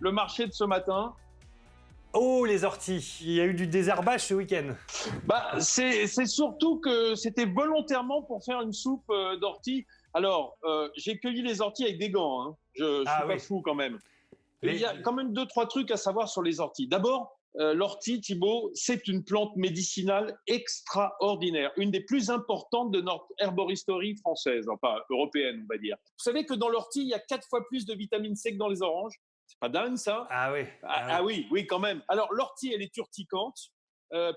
le marché de ce matin. Oh, les orties. Il y a eu du désherbage ce week-end. C'est surtout que c'était volontairement pour faire une soupe d'ortie. Alors, j'ai cueilli les orties avec des gants. Hein. Je suis pas fou quand même. Il y a quand même 2-3 trucs à savoir sur les orties. D'abord, l'ortie, Thibaut, c'est une plante médicinale extraordinaire, une des plus importantes de notre herboristerie française, enfin européenne, on va dire. Vous savez que dans l'ortie, il y a 4 fois plus de vitamine C que dans les oranges. C'est pas dingue, ça? Oui, quand même. Alors, l'ortie, elle est urticante.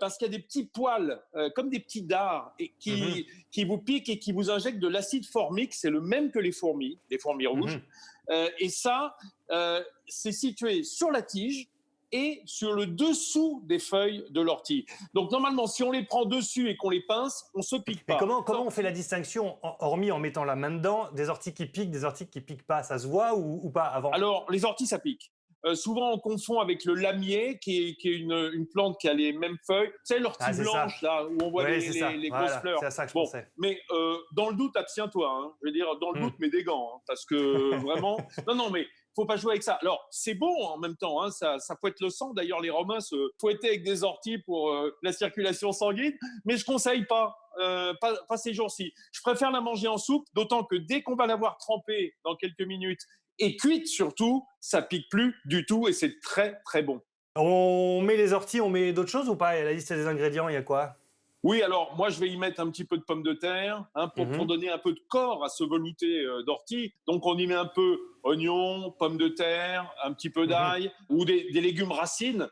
Parce qu'il y a des petits poils, comme des petits dards, qui vous piquent et qui vous injectent de l'acide formique. C'est le même que les fourmis rouges. Et ça, c'est situé sur la tige et sur le dessous des feuilles de l'ortie. Donc normalement, si on les prend dessus et qu'on les pince, on se pique pas. Mais comment on fait la distinction, hormis en mettant la main dedans, des orties qui piquent, des orties qui piquent pas? Ça se voit ou pas avant? Alors, les orties, ça pique. Souvent, on confond avec le lamier, qui est une plante qui a les mêmes feuilles. Tu sais, l'ortie blanche, là, où on voit les grosses fleurs. C'est à ça que je pensais. Mais dans le doute, abstiens-toi. Hein. Je veux dire, dans le doute, mets des gants. Hein, parce que vraiment... Non, mais faut pas jouer avec ça. Alors, c'est bon en même temps. Hein, ça fouette le sang. D'ailleurs, les Romains se fouettaient avec des orties pour la circulation sanguine. Mais je conseille pas. Pas ces jours-ci. Je préfère la manger en soupe, d'autant que dès qu'on va l'avoir trempée dans quelques minutes, et cuite surtout, ça pique plus du tout et c'est très très bon. On met les orties, on met d'autres choses ou pas? La liste des ingrédients, il y a quoi? Oui, alors moi je vais y mettre un petit peu de pommes de terre pour donner un peu de corps à ce velouté d'ortie. Donc on y met un peu oignons, pommes de terre, un petit peu d'ail ou des légumes racines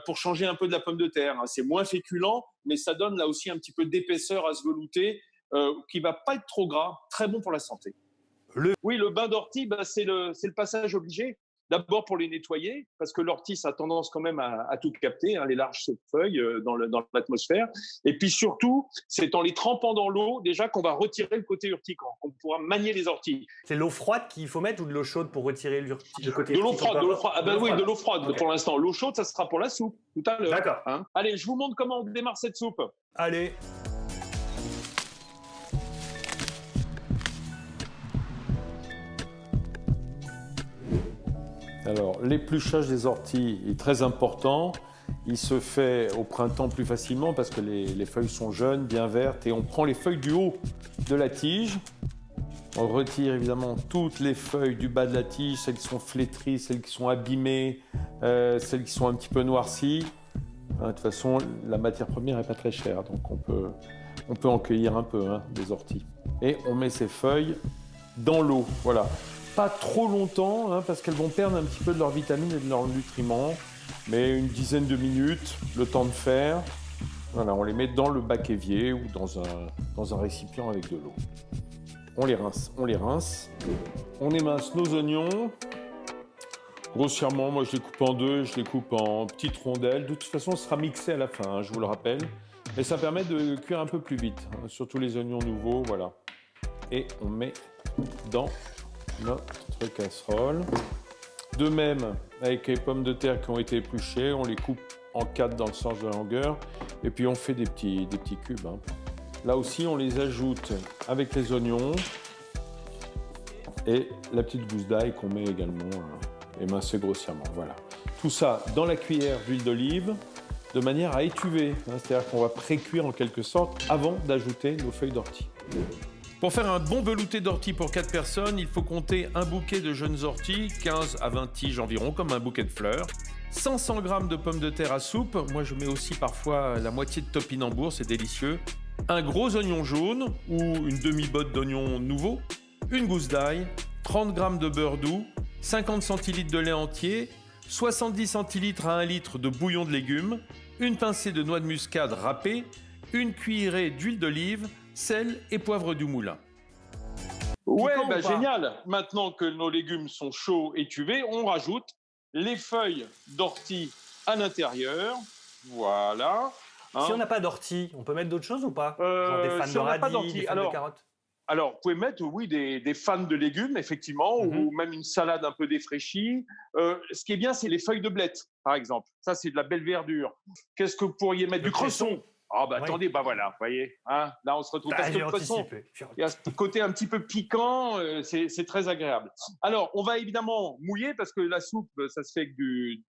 pour changer un peu de la pomme de terre. Hein. C'est moins féculent, mais ça donne là aussi un petit peu d'épaisseur à ce velouté qui va pas être trop gras, très bon pour la santé. Oui, le bain d'ortie, c'est le passage obligé. D'abord pour les nettoyer, parce que l'ortie, ça a tendance quand même à tout capter, hein, les larges feuilles dans l'atmosphère. Et puis surtout, c'est en les trempant dans l'eau, déjà qu'on va retirer le côté urticant, qu'on pourra manier les orties. C'est l'eau froide qu'il faut mettre ou de l'eau chaude pour retirer le côté urticant? De l'eau froide. Ah oui, de l'eau froide Okay. Pour l'instant. L'eau chaude, ça sera pour la soupe, tout à l'heure. D'accord. Hein. Allez, je vous montre comment on démarre cette soupe. Allez. Alors, l'épluchage des orties est très important. Il se fait au printemps plus facilement parce que les feuilles sont jeunes, bien vertes, et on prend les feuilles du haut de la tige. On retire évidemment toutes les feuilles du bas de la tige, celles qui sont flétries, celles qui sont abîmées, celles qui sont un petit peu noircies. De toute façon, la matière première n'est pas très chère, donc on peut en cueillir un peu, des orties. Et on met ces feuilles dans l'eau, voilà. Pas trop longtemps, parce qu'elles vont perdre un petit peu de leurs vitamines et de leurs nutriments, mais une dizaine de minutes, le temps de faire. Voilà, on les met dans le bac évier ou dans un récipient avec de l'eau. On les rince. On émince nos oignons. Grossièrement, moi je les coupe en deux, je les coupe en petites rondelles. De toute façon, ce sera mixé à la fin, je vous le rappelle. Mais ça permet de cuire un peu plus vite, surtout les oignons nouveaux, voilà. Et on met dans notre casserole. De même, avec les pommes de terre qui ont été épluchées, on les coupe en 4 dans le sens de la longueur. Et puis on fait des petits cubes. Là aussi, on les ajoute avec les oignons et la petite gousse d'ail qu'on met également émincée grossièrement. Voilà. Tout ça dans la cuillère d'huile d'olive de manière à étuver. C'est-à-dire qu'on va pré-cuire en quelque sorte avant d'ajouter nos feuilles d'ortie. Pour faire un bon velouté d'ortie pour 4 personnes, il faut compter un bouquet de jeunes orties, 15 à 20 tiges environ, comme un bouquet de fleurs. 500 g de pommes de terre à soupe, moi je mets aussi parfois la moitié de topinambour, c'est délicieux. Un gros oignon jaune ou une demi-botte d'oignon nouveau, une gousse d'ail, 30 g de beurre doux, 50 centilitres de lait entier, 70 centilitres à 1 litre de bouillon de légumes, une pincée de noix de muscade râpée, une cuillerée d'huile d'olive, sel et poivre du moulin. Ouais, génial. Maintenant que nos légumes sont chauds et tuvés, on rajoute les feuilles d'ortie à l'intérieur. Voilà. Si on n'a pas d'ortie, on peut mettre d'autres choses ou pas? Genre des fans de radis, des fans de carottes? Alors, vous pouvez mettre, oui, des fans de légumes, effectivement, ou même une salade un peu défraîchie. Ce qui est bien, c'est les feuilles de blettes, par exemple. Ça, c'est de la belle verdure. Qu'est-ce que vous pourriez mettre? Du cresson. Ah bah Oui. attendez, bah voilà, vous voyez, hein, là on se retrouve. Parce que de toute façon, il y a ce côté un petit peu piquant, c'est très agréable. Alors, on va évidemment mouiller parce que la soupe, ça se fait avec du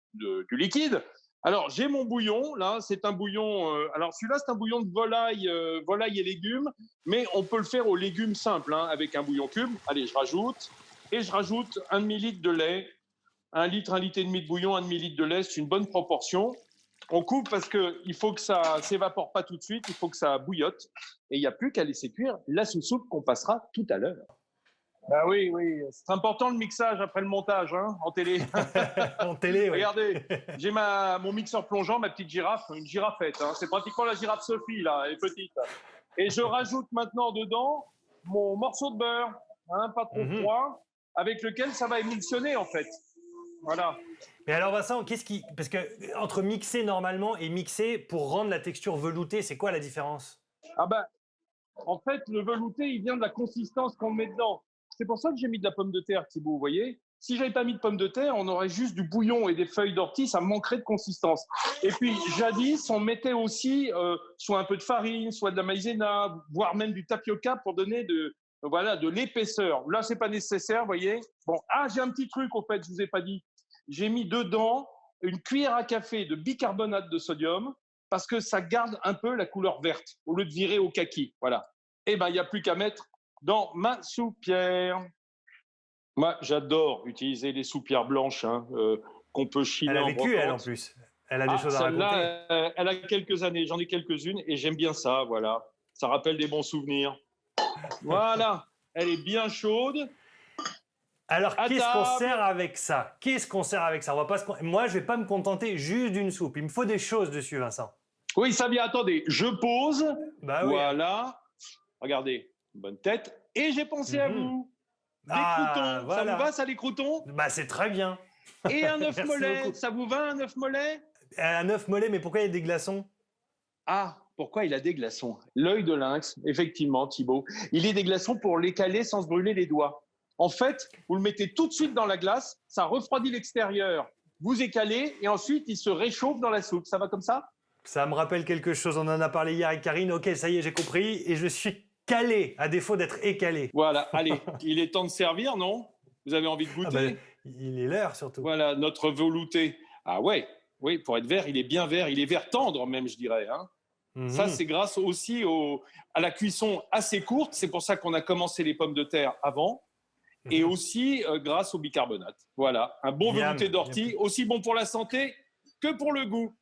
liquide. Alors, j'ai mon bouillon, là, c'est un bouillon. Alors, celui-là, c'est un bouillon de volaille, volaille et légumes, mais on peut le faire aux légumes simples, hein, avec un bouillon cube. Allez, je rajoute. Et je rajoute un demi-litre de lait. 1 litre et demi de bouillon, un demi-litre de lait, c'est une bonne proportion. On coupe parce qu'il faut que ça ne s'évapore pas tout de suite, il faut que ça bouillotte. Et il n'y a plus qu'à laisser cuire la soupe qu'on passera tout à l'heure. Bah oui, oui. C'est important le mixage après le montage, hein, en télé. En télé, oui. Regardez, j'ai mon mixeur plongeant, ma petite girafe, une girafette. Hein. C'est pratiquement la girafe Sophie, là, elle est petite. Et je rajoute maintenant dedans mon morceau de beurre, hein, pas trop froid, avec lequel ça va émulsionner, en fait. Voilà. Mais alors Vincent, parce que entre mixer normalement et mixer pour rendre la texture veloutée, c'est quoi la différence? Ah ben, en fait, le velouté, il vient de la consistance qu'on met dedans. C'est pour ça que j'ai mis de la pomme de terre, Thibaut, vous voyez. Si j'avais pas mis de pomme de terre, on aurait juste du bouillon et des feuilles d'ortie, ça manquerait de consistance. Et puis, jadis, on mettait aussi soit un peu de farine, soit de la maïzena, voire même du tapioca pour donner de l'épaisseur. Là, c'est pas nécessaire, vous voyez. Bon, j'ai un petit truc, au fait, je vous ai pas dit. J'ai mis dedans une cuillère à café de bicarbonate de sodium parce que ça garde un peu la couleur verte au lieu de virer au kaki. Voilà. Et ben, il n'y a plus qu'à mettre dans ma soupière. Moi, j'adore utiliser les soupières blanches qu'on peut chiner en brocante. Elle a vécu, elle, en plus. Elle a des choses à raconter. Celle-là, elle a quelques années. J'en ai quelques-unes et j'aime bien ça, voilà. Ça rappelle des bons souvenirs. Voilà. Elle est bien chaude. Alors, qu'est-ce qu'on sert avec ça? On va pas Moi, je vais pas me contenter juste d'une soupe. Il me faut des choses dessus, Vincent. Oui, ça vient. Attendez, je pose. Bah oui. Voilà. Regardez, bonne tête. Et j'ai pensé à vous. Des croûtons. Voilà. Ça vous va, ça, les croûtons? Bah, c'est très bien. Et un œuf mollet. Beaucoup. Ça vous va, un œuf mollet? Un œuf mollet, mais pourquoi il y a des glaçons? Ah, pourquoi il a des glaçons? L'œil de lynx, effectivement, Thibaut. Il est des glaçons pour les caler sans se brûler les doigts. En fait, vous le mettez tout de suite dans la glace, ça refroidit l'extérieur, vous écalez et ensuite il se réchauffe dans la soupe. Ça va comme ça? Ça me rappelle quelque chose, on en a parlé hier avec Karine. Ok, ça y est, j'ai compris et je suis calé, à défaut d'être écalé. Voilà, allez, il est temps de servir, non? Vous avez envie de goûter? Il est l'heure surtout. Voilà, notre velouté. Ah ouais, oui, pour être vert, il est bien vert, il est vert tendre même, je dirais. Hein. Ça, c'est grâce aussi à la cuisson assez courte, c'est pour ça qu'on a commencé les pommes de terre avant. Et aussi grâce au bicarbonate. Voilà, un bon velouté d'ortie, aussi bon pour la santé que pour le goût.